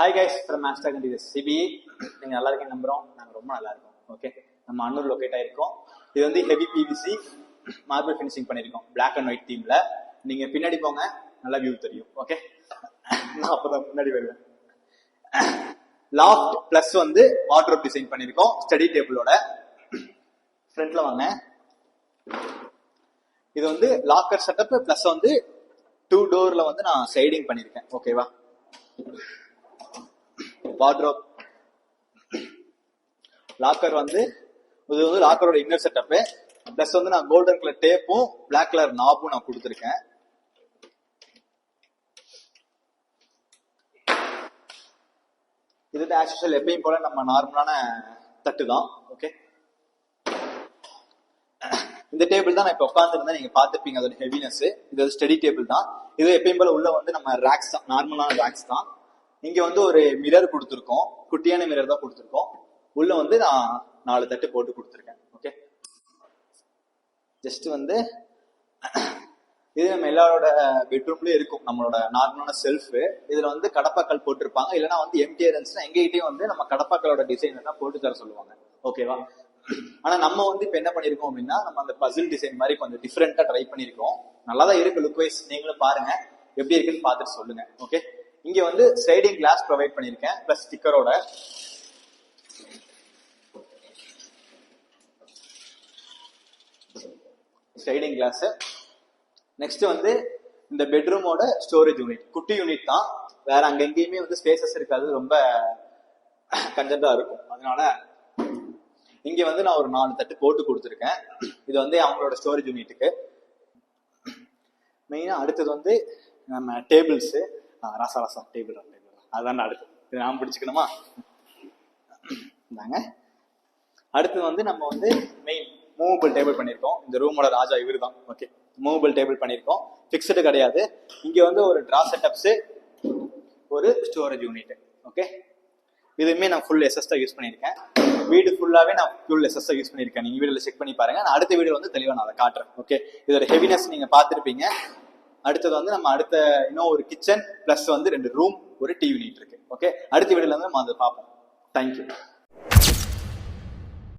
Hi guys from master Kandy CBE. நீங்கள் நல்லா இருக்கீங்க நம்புகிறோம். நாங்கள் ரொம்ப நல்லா இருக்கோம். ஓகே, நம்ம அன்னூர் லொக்கேட் ஆகிருக்கோம். இது வந்து ஹெவி பிவிசி மார்பிள் ஃபினிஷிங் பண்ணியிருக்கோம் பிளாக் அண்ட் ஒயிட் தீமில். நீங்கள் பின்னாடி போங்க, நல்லா வியூ தெரியும். ஓகே, நான் அப்போ தான் முன்னாடி வருவேன். லாஃப்ட் ப்ளஸ் வந்து வார்ட்ரோப் டிசைன் பண்ணியிருக்கோம் ஸ்டடி டேபிளோட. ஃப்ரண்ட்ல வாங்க. இது வந்து லாக்கர் செட்டப் ப்ளஸ் வந்து 2 டோர்ல வந்து நான் சைடிங் பண்ணியிருக்கேன். ஓகேவா, வார்ட்ரோப் லாக்கர் வந்து இது வந்து லாக்கரோட இன்னர் செட்டப் பிளஸ் வந்து நான் கோல்டன் கலர் டேப்பும் பிளாக் கலர் நாபும் நான் கொடுத்துருக்கேன். இது ஆஸ் யூசுவல் எப்பயும் போல நம்ம நார்மலான தட்டு தான். ஓகே, இந்த டேபிள் தான் நான் இப்ப உட்காந்துருந்தேன். நீங்க பாத்துருப்பீங்க அதோட ஹெவினஸ். இது ஸ்டடி டேபிள் தான். இது எப்பயும் போல உள்ள வந்து நம்ம ரேக்ஸ் தான், நார்மலான ரேக்ஸ் தான். இங்க வந்து ஒரு மிரர் கொடுத்துருக்கோம், குட்டியான மிரர் தான் கொடுத்துருக்கோம். உள்ள வந்து நான் 4 தட்டு போட்டு கொடுத்துருக்கேன். ஓகே, ஜஸ்ட் வந்து இது நம்ம எல்லாரோட பெட்ரூம்லயும் இருக்கும். நம்மளோட நார்மலான செல்ஃப் இதுல வந்து கடப்பாக்கல் போட்டிருப்பாங்க. இல்லைன்னா வந்து எம்டிஆர் இருந்துச்சுன்னா எங்ககிட்டயும் வந்து நம்ம கடப்பாக்களோட டிசைன் தான் போட்டு தர சொல்லுவாங்க. ஓகேவா, ஆனா நம்ம வந்து இப்ப என்ன பண்ணிருக்கோம் அப்படின்னா, நம்ம அந்த பசில் டிசைன் மாதிரி கொஞ்சம் டிஃப்ரெண்டா ட்ரை பண்ணிருக்கோம். நல்லாதான் இருக்கு லுக் வைஸ். நீங்களும் பாருங்க, எப்படி இருக்குன்னு பார்த்துட்டு சொல்லுங்க. ஓகே, இங்க வந்து ஸ்லைடிங் கிளாஸ் ப்ரொவைட் பண்ணிருக்கேன் பிளஸ் ஸ்டிக்கரோட. Sliding glass. நெக்ஸ்ட் வந்து இந்த பெட்ரூமோட ஸ்டோரேஜ் யூனிட், குட்டி யூனிட் தான். வேற அங்க எங்கேயுமே வந்து ஸ்பேசஸ் இருக்காது, ரொம்ப கன்ஜென்டா இருக்கும். அதனால இங்க வந்து நான் ஒரு 4 தட்டு போட்டு கொடுத்துருக்கேன். இது வந்து அவங்களோட ஸ்டோரேஜ் யூனிட்டுக்கு. மெயினா அடுத்தது வந்து நம்ம டேபிள்ஸ். ரசா டேபிள் அதான் அடுத்து. இது நான் பிடிச்சுக்கணுமா? இந்தாங்க. அடுத்து வந்து நம்ம வந்து மெயின் மூவபிள் டேபிள் பண்ணியிருக்கோம். இந்த ரூமோட ராஜா இவரு தான். ஓகே, மூவபிள் டேபிள் பண்ணியிருக்கோம். ஃபிக்ஸ்டு கிடையாது. இங்க வந்து ஒரு ட்ரா செட்டப்ஸ், ஒரு ஸ்டோரேஜ் யூனிட். ஓகே, இதுவுமே நான் ஃபுல் எஸ்எஸ் தான் யூஸ் பண்ணியிருக்கேன். வீடு ஃபுல்லாவே நான் ஃபுல் எஸ்எஸ் யூஸ் பண்ணியிருக்கேன். நீங்க வீடியோல செக் பண்ணி பாருங்க. நான் அடுத்த வீடியோ வந்து தெளிவா நான் அதை காட்டுறேன். ஓகே, இதோட ஹெவினஸ் நீங்க பார்த்துருப்பீங்க. அடுத்தது வந்து நம்ம அடுத்த இன்னும் ஒரு கிச்சன் பிளஸ் வந்து 2 ரூம், ஒரு டிவி யூனிட் இருக்கு. ஓகே, அடுத்த வீடியோல வந்து நம்ம அதை பார்ப்போம். தேங்க்யூ.